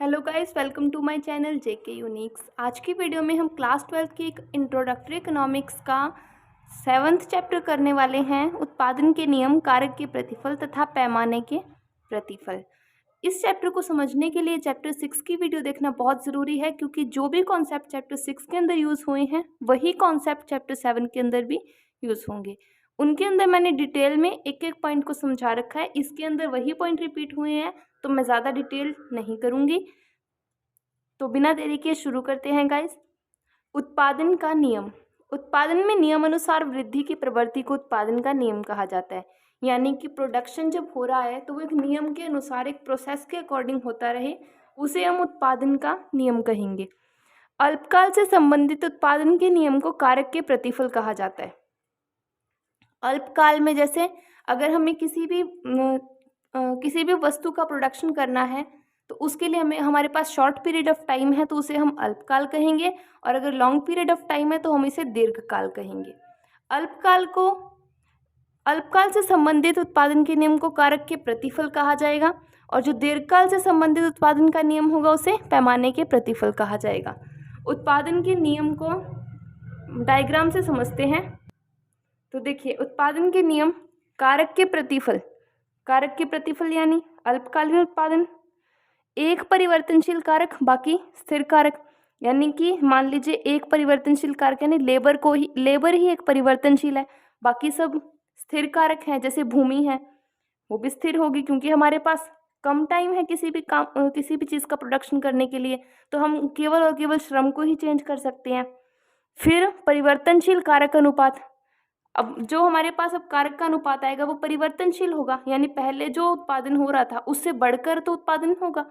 Hello guys, welcome to my channel JK Unix. आज की video में हम क्लास 12 की एक इंट्रोडक्टरी इकोनॉमिक्स का 7th चैप्टर करने वाले हैं। उत्पादन के नियम, कारक के प्रतिफल तथा पैमाने के प्रतिफल। इस चैप्टर को समझने के लिए चैप्टर 6 की वीडियो देखना बहुत ज़रूरी है, क्योंकि जो भी कॉन्सेप्ट चैप्टर 6 के अंदर यूज़ हुए हैं वही कॉन्सेप्ट चैप्टर 7 के अंदर भी यूज़ होंगे। उनके अंदर मैंने डिटेल में एक एक पॉइंट को समझा रखा है। इसके अंदर वही पॉइंट रिपीट हुए हैं, तो मैं ज़्यादा डिटेल नहीं करूँगी। तो बिना देरी के शुरू करते हैं गाइस। उत्पादन का नियम। उत्पादन में नियम अनुसार वृद्धि की प्रवृत्ति को उत्पादन का नियम कहा जाता है। यानी कि प्रोडक्शन जब हो रहा है तो वो एक नियम के अनुसार, एक प्रोसेस के अकॉर्डिंग होता रहे, उसे हम उत्पादन का नियम कहेंगे। अल्पकाल से संबंधित उत्पादन के नियम को कारक के प्रतिफल कहा जाता है। अल्पकाल में जैसे अगर हमें किसी भी वस्तु का प्रोडक्शन करना है तो उसके लिए हमें हमारे पास शॉर्ट पीरियड ऑफ टाइम है तो उसे हम अल्पकाल कहेंगे, और अगर लॉन्ग पीरियड ऑफ टाइम है तो हम इसे दीर्घकाल कहेंगे। अल्पकाल से संबंधित उत्पादन के नियम को कारक के प्रतिफल कहा जाएगा, और जो दीर्घकाल से संबंधित उत्पादन का नियम होगा उसे पैमाने के प्रतिफल कहा जाएगा। उत्पादन के नियम को डायग्राम से समझते हैं। तो देखिए, उत्पादन के नियम, कारक के प्रतिफल। कारक के प्रतिफल यानी अल्पकालीन उत्पादन, एक परिवर्तनशील कारक, बाकी स्थिर कारक। यानी कि मान लीजिए एक परिवर्तनशील कारक यानी लेबर ही एक परिवर्तनशील है, बाकी सब स्थिर कारक हैं। जैसे भूमि है, वो भी स्थिर होगी क्योंकि हमारे पास कम टाइम है किसी भी चीज़ का प्रोडक्शन करने के लिए, तो हम केवल और केवल श्रम को ही चेंज कर सकते हैं। फिर परिवर्तनशील कारक अनुपात। अब जो हमारे पास अब कारक का अनुपात आएगा वो परिवर्तनशील होगा, यानी पहले जो उत्पादन हो रहा था उससे बढ़कर तो उत्पादन होगा,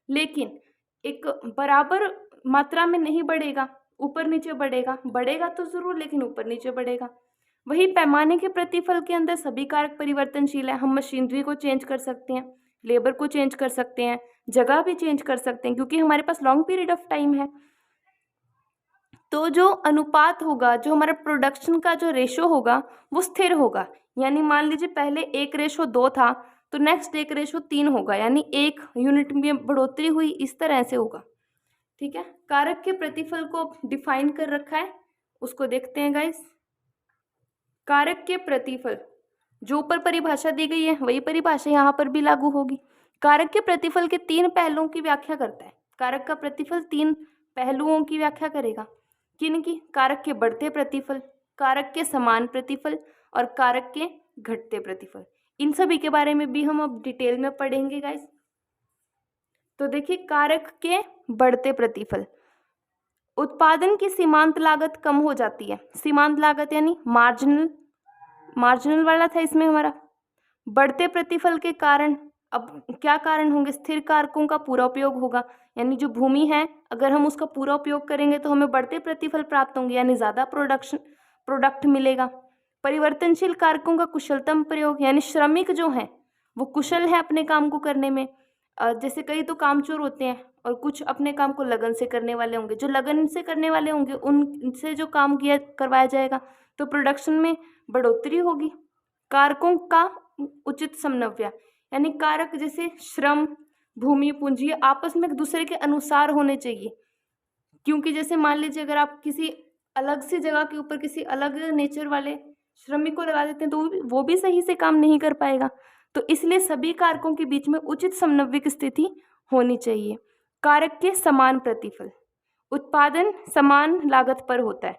लेकिन एक बराबर मात्रा में नहीं बढ़ेगा, ऊपर नीचे बढ़ेगा तो जरूर, लेकिन ऊपर नीचे बढ़ेगा। वही पैमाने के प्रतिफल के अंदर सभी कारक परिवर्तनशील है। हम मशीनरी को चेंज कर सकते हैं, लेबर को चेंज कर सकते हैं, जगह भी चेंज कर सकते हैं, क्योंकि हमारे पास लॉन्ग पीरियड ऑफ टाइम है। तो जो अनुपात होगा, जो हमारा प्रोडक्शन का जो रेशो होगा वो स्थिर होगा। यानी मान लीजिए पहले 1:2 था तो नेक्स्ट 1:3 होगा, यानी 1 यूनिट में बढ़ोतरी हुई, इस तरह से होगा। ठीक है, कारक के प्रतिफल को डिफाइन कर रखा है, उसको देखते हैं गाइस। कारक के प्रतिफल, जो ऊपर परिभाषा दी गई है वही परिभाषा यहाँ पर भी लागू होगी। कारक के प्रतिफल के 3 पहलुओं की व्याख्या करता है। कारक का प्रतिफल 3 पहलुओं की व्याख्या करेगा। किन की? कारक के बढ़ते प्रतिफल, कारक के समान प्रतिफल और कारक के घटते प्रतिफल। इन सभी के बारे में भी हम अब डिटेल में पढ़ेंगे गाइस। तो देखिए, कारक के बढ़ते प्रतिफल। उत्पादन की सीमांत लागत कम हो जाती है। सीमांत लागत यानी मार्जिनल वाला था इसमें हमारा। बढ़ते प्रतिफल के कारण, अब क्या कारण होंगे? स्थिर कारकों का पूरा उपयोग होगा, यानी जो भूमि है अगर हम उसका पूरा उपयोग करेंगे तो हमें बढ़ते प्रतिफल प्राप्त होंगे, यानी ज़्यादा प्रोडक्ट मिलेगा। परिवर्तनशील कारकों का कुशलतम प्रयोग, यानी श्रमिक जो हैं वो कुशल है अपने काम को करने में। जैसे कई तो कामचोर होते हैं और कुछ अपने काम को लगन से करने वाले होंगे। जो लगन से करने वाले होंगे उनसे जो काम करवाया जाएगा तो प्रोडक्शन में बढ़ोतरी होगी। कारकों का उचित समन्वय, यानी कारक जैसे श्रम, भूमि, पूंजी आपस में एक दूसरे के अनुसार होने चाहिए। क्योंकि जैसे मान लीजिए अगर आप किसी अलग सी जगह के ऊपर किसी अलग नेचर वाले श्रमिक को लगा देते हैं तो वो भी सही से काम नहीं कर पाएगा। तो इसलिए सभी कारकों के बीच में उचित समन्वय की स्थिति होनी चाहिए। कारक के समान प्रतिफल। उत्पादन समान लागत पर होता है।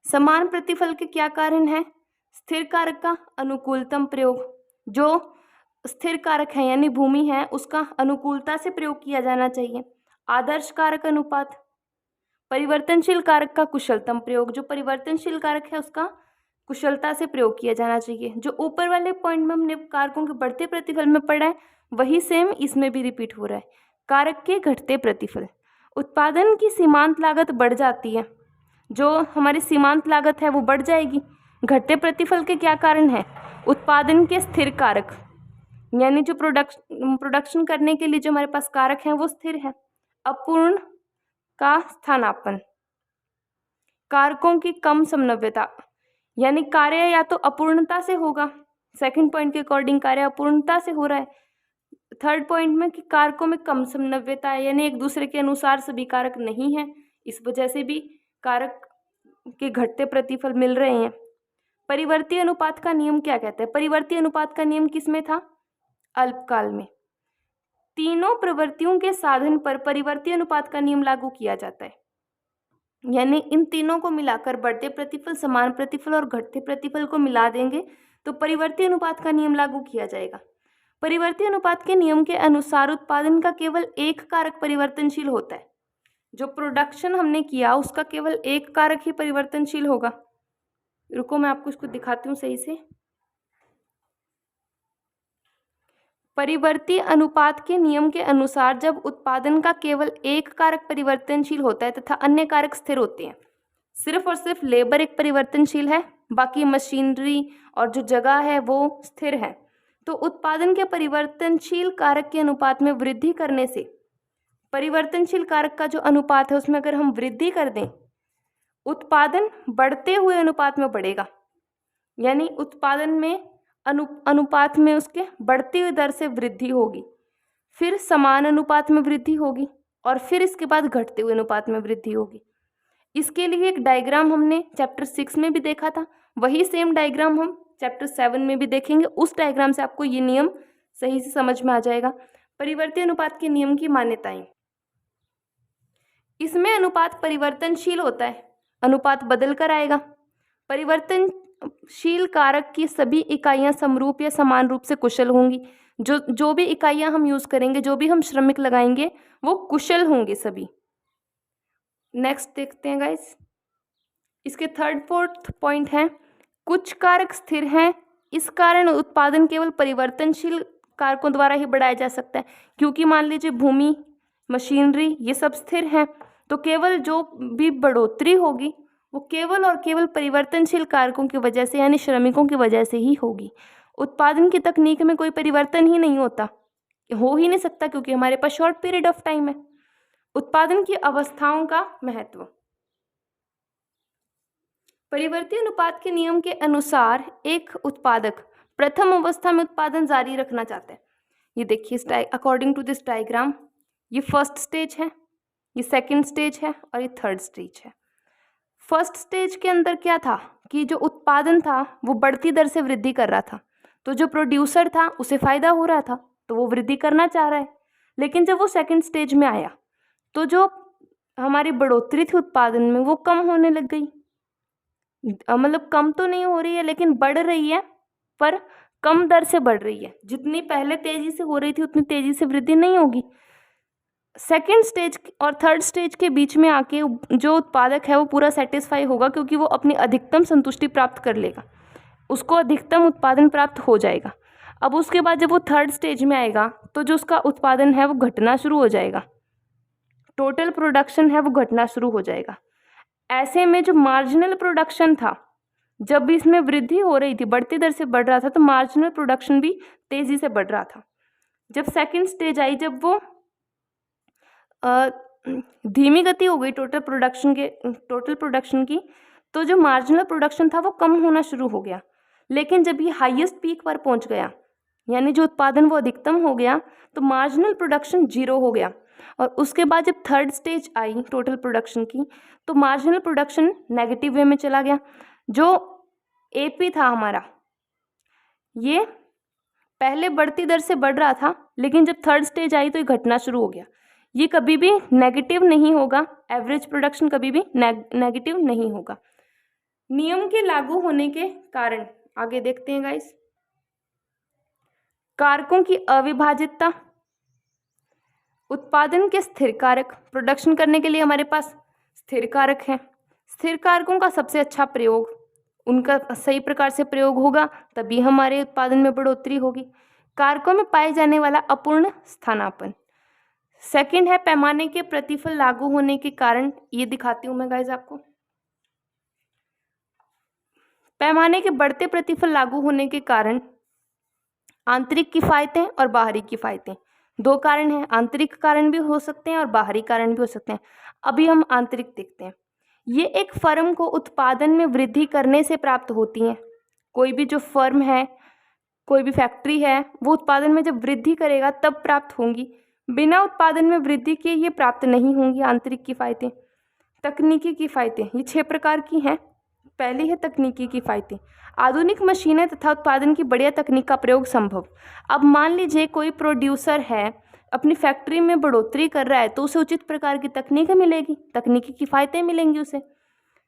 समान प्रतिफल के क्या कारण है? स्थिर कारक का अनुकूलतम प्रयोग। जो स्थिर कारक है यानी भूमि है उसका अनुकूलता से प्रयोग किया जाना चाहिए। आदर्श कारक अनुपात। परिवर्तनशील कारक का कुशलतम प्रयोग। जो परिवर्तनशील कारक है उसका कुशलता से प्रयोग किया जाना चाहिए। जो ऊपर वाले पॉइंट में हमने कारकों के बढ़ते प्रतिफल में पढ़ा है वही सेम इसमें भी रिपीट हो रहा है। कारक के घटते प्रतिफल। उत्पादन की सीमांत लागत बढ़ जाती है। जो हमारी सीमांत लागत है वो बढ़ जाएगी। घटते प्रतिफल के क्या कारण है? उत्पादन के स्थिर कारक, यानी जो प्रोडक्शन करने के लिए जो हमारे पास कारक हैं वो स्थिर है। अपूर्ण का स्थानापन्न। कारकों की कम समन्वयता, यानी कार्य या तो अपूर्णता से होगा। सेकंड पॉइंट के अकॉर्डिंग कार्य अपूर्णता से हो रहा है थर्ड पॉइंट में कि कारकों में कम समन्वयता है, यानी एक दूसरे के अनुसार सभी कारक नहीं हैं, इस वजह से भी कारक के घटते प्रतिफल मिल रहे हैं। परिवर्ती अनुपात का नियम क्या कहता है? परिवर्ती अनुपात का नियम किसमें था? अल्पकाल में। तीनों प्रवृत्तियों के साधन पर परिवर्ती अनुपात का नियम लागू किया जाता है, यानी इन तीनों को मिलाकर बढ़ते प्रतिफल, समान प्रतिफल और घटते प्रतिफल को मिला देंगे तो परिवर्ती अनुपात का नियम लागू किया जाएगा। परिवर्ती अनुपात के नियम के अनुसार उत्पादन का केवल एक कारक परिवर्तनशील होता है। जो प्रोडक्शन हमने किया उसका केवल एक कारक ही परिवर्तनशील होगा। रुको मैं आपको इसको दिखाती हूँ सही से। परिवर्ती अनुपात के नियम के अनुसार जब उत्पादन का केवल एक कारक परिवर्तनशील होता है तथा अन्य कारक स्थिर होते हैं, सिर्फ और सिर्फ लेबर एक परिवर्तनशील है, बाकी मशीनरी और जो जगह है वो स्थिर है, तो उत्पादन के परिवर्तनशील कारक के अनुपात में वृद्धि करने से परिवर्तनशील कारक का जो अनुपात है उसमें अगर हम वृद्धि कर दें, उत्पादन बढ़ते हुए अनुपात में बढ़ेगा, यानी उत्पादन में अनुपात में उसके बढ़ती हुई दर से वृद्धि होगी, फिर समान अनुपात में वृद्धि होगी और फिर इसके बाद घटते हुए अनुपात में वृद्धि होगी। इसके लिए एक डायग्राम हमने चैप्टर 6 में भी देखा था, वही सेम डायग्राम हम चैप्टर 7 में भी देखेंगे। उस डायग्राम से आपको ये नियम सही से समझ में आ जाएगा। परिवर्ती अनुपात के नियम की मान्यताएं। इसमें अनुपात परिवर्तनशील होता है, अनुपात बदल कर आएगा। परिवर्तनशील कारक की सभी इकाइयां समरूप या समान रूप से कुशल होंगी। जो भी इकाइयां हम यूज करेंगे, जो भी हम श्रमिक लगाएंगे वो कुशल होंगे सभी। नेक्स्ट देखते हैं गाइस, इसके थर्ड फोर्थ पॉइंट है कुछ कारक स्थिर हैं, इस कारण उत्पादन केवल परिवर्तनशील कारकों द्वारा ही बढ़ाया जा सकता है। क्योंकि मान लीजिए भूमि, मशीनरी ये सब स्थिर हैं, तो केवल जो भी बढ़ोतरी होगी वो केवल और केवल परिवर्तनशील कारकों की वजह से, यानी श्रमिकों की वजह से ही होगी। उत्पादन की तकनीक में कोई परिवर्तन ही नहीं होता, हो ही नहीं सकता, क्योंकि हमारे पास शॉर्ट पीरियड ऑफ टाइम है। उत्पादन की अवस्थाओं का महत्व। परिवर्ती अनुपात के नियम के अनुसार एक उत्पादक प्रथम अवस्था में उत्पादन जारी रखना चाहता है। ये देखिए अकॉर्डिंग टू दिस डायग्राम, ये फर्स्ट स्टेज है, ये सेकंड स्टेज है और ये थर्ड स्टेज है। फर्स्ट स्टेज के अंदर क्या था कि जो उत्पादन था वो बढ़ती दर से वृद्धि कर रहा था, तो जो प्रोड्यूसर था उसे फायदा हो रहा था तो वो वृद्धि करना चाह रहा है। लेकिन जब वो सेकंड स्टेज में आया तो जो हमारी बढ़ोतरी थी उत्पादन में वो कम होने लग गई। मतलब कम तो नहीं हो रही है लेकिन बढ़ रही है, पर कम दर से बढ़ रही है। जितनी पहले तेजी से हो रही थी उतनी तेजी से वृद्धि नहीं होगी। सेकेंड स्टेज और थर्ड स्टेज के बीच में आके जो उत्पादक है वो पूरा सेटिस्फाई होगा, क्योंकि वो अपनी अधिकतम संतुष्टि प्राप्त कर लेगा, उसको अधिकतम उत्पादन प्राप्त हो जाएगा। अब उसके बाद जब वो थर्ड स्टेज में आएगा तो जो उसका उत्पादन है वो घटना शुरू हो जाएगा, टोटल प्रोडक्शन है वो घटना शुरू हो जाएगा। ऐसे में जो मार्जिनल प्रोडक्शन था, जब भी इसमें वृद्धि हो रही थी, बढ़ती दर से बढ़ रहा था, तो मार्जिनल प्रोडक्शन भी तेजी से बढ़ रहा था। जब सेकंड स्टेज आई, जब वो धीमी गति हो गई टोटल प्रोडक्शन की, तो जो मार्जिनल प्रोडक्शन था वो कम होना शुरू हो गया। लेकिन जब ये हाईएस्ट पीक पर पहुंच गया, यानी जो उत्पादन वो अधिकतम हो गया, तो मार्जिनल प्रोडक्शन 0 हो गया। और उसके बाद जब third stage I total production की, तो मार्जिनल प्रोडक्शन नेगेटिव वे में चला गया। जो एपी था हमारा, ये पहले बढ़ती दर से बढ़ रहा था, लेकिन जब थर्ड स्टेज आई तो ये घटना शुरू हो गया। ये कभी भी नेगेटिव नहीं होगा, एवरेज प्रोडक्शन कभी भी नेगेटिव नहीं होगा। नियम के लागू होने के कारण आगे देखते हैं गाइस। कारकों की अविभाजितता, उत्पादन के स्थिर कारक, प्रोडक्शन करने के लिए हमारे पास स्थिर कारक हैं। स्थिर कारकों का सबसे अच्छा प्रयोग, उनका सही प्रकार से प्रयोग होगा तभी हमारे उत्पादन में बढ़ोतरी होगी। कारकों में पाए जाने वाला अपूर्ण स्थानापन्न। सेकंड है पैमाने के प्रतिफल लागू होने के कारण, ये दिखाती हूं मैं गाइस आपको। पैमाने के बढ़ते प्रतिफल लागू होने के कारण आंतरिक किफायतें और बाहरी किफायतें, दो कारण हैं, आंतरिक कारण भी हो सकते हैं और बाहरी कारण भी हो सकते हैं। अभी हम आंतरिक देखते हैं। ये एक फर्म को उत्पादन में वृद्धि करने से प्राप्त होती हैं। कोई भी जो फर्म है, कोई भी फैक्ट्री है वो उत्पादन में जब वृद्धि करेगा तब प्राप्त होंगी, बिना उत्पादन में वृद्धि किए ये प्राप्त नहीं होंगी। आंतरिक किफ़ायतें। तकनीकी किफ़ायतें, ये 6 प्रकार की हैं। पहली है तकनीकी किफ़ायतें। आधुनिक मशीनें तथा उत्पादन की बढ़िया तकनीक का प्रयोग संभव। अब मान लीजिए कोई प्रोड्यूसर है, अपनी फैक्ट्री में बढ़ोतरी कर रहा है, तो उसे उचित प्रकार की तकनीक मिलेगी, तकनीकी किफ़ायतें मिलेंगी उसे।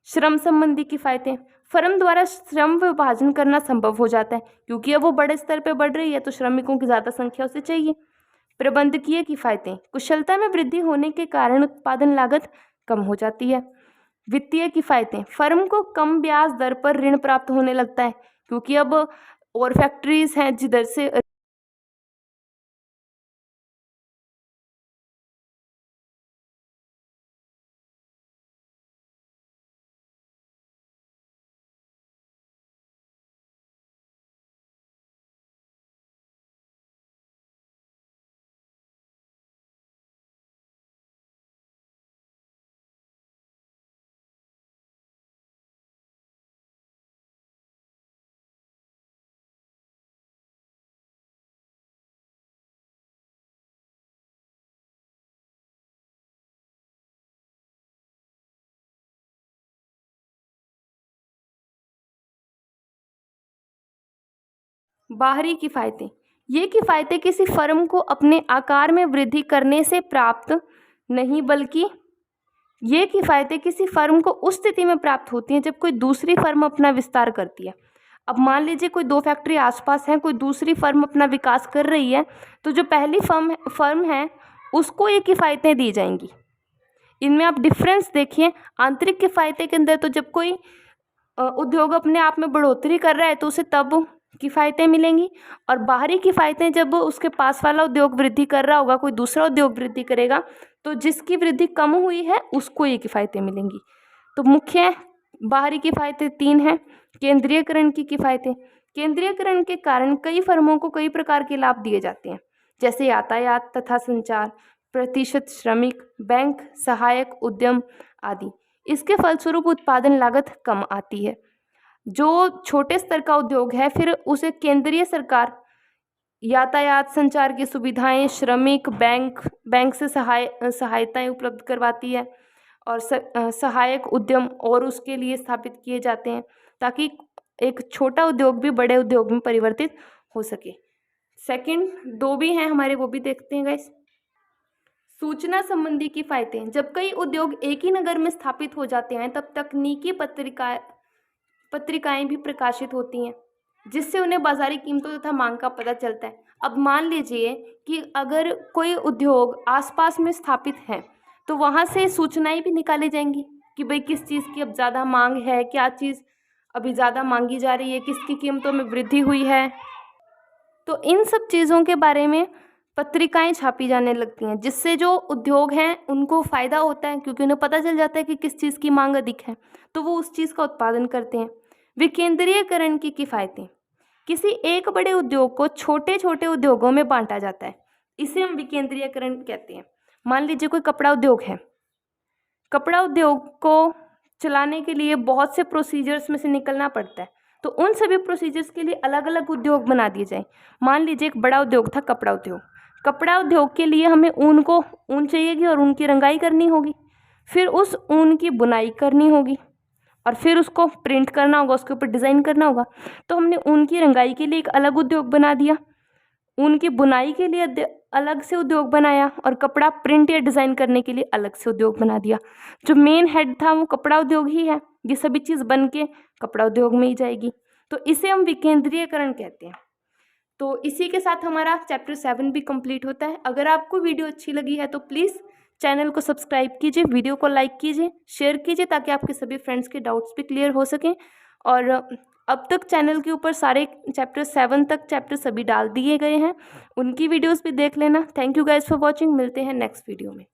श्रम संबंधी किफ़ायतें। फर्म द्वारा श्रम विभाजन करना संभव हो जाता है, क्योंकि अब वो बड़े स्तर पर बढ़ रही है तो श्रमिकों की ज़्यादा संख्या उसे चाहिए। प्रबंधकीय किफ़ायतें। कुशलता में वृद्धि होने के कारण उत्पादन लागत कम हो जाती है। वित्तीय किफ़ायतें। फर्म को कम ब्याज दर पर ऋण प्राप्त होने लगता है, क्योंकि अब और फैक्ट्रीज हैं जिधर से बाहरी किफ़ायतें। ये किफ़ायतें किसी फर्म को अपने आकार में वृद्धि करने से प्राप्त नहीं, बल्कि ये किफ़ायतें किसी फर्म को उस स्थिति में प्राप्त होती हैं जब कोई दूसरी फर्म अपना विस्तार करती है। अब मान लीजिए कोई 2 फैक्ट्री आसपास हैं, कोई दूसरी फर्म अपना विकास कर रही है, तो जो पहली फर्म है उसको ये किफ़ायतें दी जाएंगी। इनमें आप डिफरेंस देखिए। आंतरिक किफ़ायतें के अंदर तो जब कोई उद्योग अपने आप में बढ़ोतरी कर रहा है तो उसे तब किफ़ायतें मिलेंगी, और बाहरी किफ़ायतें जब उसके पास वाला उद्योग वृद्धि कर रहा होगा, कोई दूसरा उद्योग वृद्धि करेगा, तो जिसकी वृद्धि कम हुई है उसको ये किफ़ायतें मिलेंगी। तो मुख्य बाहरी किफ़ायतें 3 हैं। केंद्रीयकरण की किफ़ायतें। केंद्रीयकरण के कारण कई फर्मों को कई प्रकार के लाभ दिए जाते हैं, जैसे यातायात तथा संचार, प्रतिशत श्रमिक, बैंक सहायक उद्यम आदि। इसके फलस्वरूप उत्पादन लागत कम आती है। जो छोटे स्तर का उद्योग है फिर उसे केंद्रीय सरकार यातायात संचार की सुविधाएं, श्रमिक, बैंक से सहायताएं उपलब्ध करवाती है, और सहायक उद्यम और उसके लिए स्थापित किए जाते हैं, ताकि एक छोटा उद्योग भी बड़े उद्योग में परिवर्तित हो सके। सेकंड 2 भी हैं हमारे, वो भी देखते हैं गाइस। सूचना संबंधी किफ़ायतें। जब कई उद्योग एक ही नगर में स्थापित हो जाते हैं तब तकनीकी पत्रिकाएं भी प्रकाशित होती हैं, जिससे उन्हें बाजारी कीमतों तथा मांग का पता चलता है। अब मान लीजिए कि अगर कोई उद्योग आसपास में स्थापित है तो वहाँ से सूचनाएं भी निकाली जाएंगी कि भाई किस चीज़ की अब ज़्यादा मांग है, क्या चीज़ अभी ज़्यादा मांगी जा रही है, किसकी कीमतों में वृद्धि हुई है। तो इन सब चीज़ों के बारे में पत्रिकाएं छापी जाने लगती हैं, जिससे जो उद्योग हैं उनको फ़ायदा होता है, क्योंकि उन्हें पता चल जाता है कि किस चीज़ की मांग अधिक है, तो वो उस चीज़ का उत्पादन करते हैं। विकेंद्रीयकरण की किफ़ायतें। किसी एक बड़े उद्योग को छोटे छोटे उद्योगों में बांटा जाता है, इसे हम विकेंद्रीयकरण कहते हैं। मान लीजिए कोई कपड़ा उद्योग है, कपड़ा उद्योग को चलाने के लिए बहुत से प्रोसीजर्स में से निकलना पड़ता है, तो उन सभी प्रोसीजर्स के लिए अलग अलग उद्योग बना दिए जाए। मान लीजिए एक बड़ा उद्योग था कपड़ा उद्योग। कपड़ा उद्योग के लिए हमें ऊन चाहिएगी और ऊन की रंगाई करनी होगी, फिर उस ऊन की बुनाई करनी होगी, और फिर उसको प्रिंट करना होगा, उसके ऊपर डिज़ाइन करना होगा। तो हमने ऊन की रंगाई के लिए एक अलग उद्योग बना दिया, ऊन की बुनाई के लिए अलग से उद्योग बनाया, और कपड़ा प्रिंट या डिज़ाइन करने के लिए अलग से उद्योग बना दिया। जो मेन हेड था वो कपड़ा उद्योग ही है, ये सभी चीज़ बन के कपड़ा उद्योग में ही जाएगी, तो इसे हम विकेंद्रीयकरण कहते हैं। तो इसी के साथ हमारा चैप्टर 7 भी कंप्लीट होता है। अगर आपको वीडियो अच्छी लगी है तो प्लीज़ चैनल को सब्सक्राइब कीजिए, वीडियो को लाइक कीजिए, शेयर कीजिए, ताकि आपके सभी फ्रेंड्स के डाउट्स भी क्लियर हो सकें। और अब तक चैनल के ऊपर सारे चैप्टर 7 तक चैप्टर सभी डाल दिए गए हैं, उनकी वीडियोस भी देख लेना। Thank you guys for watching. मिलते हैं नेक्स्ट वीडियो में।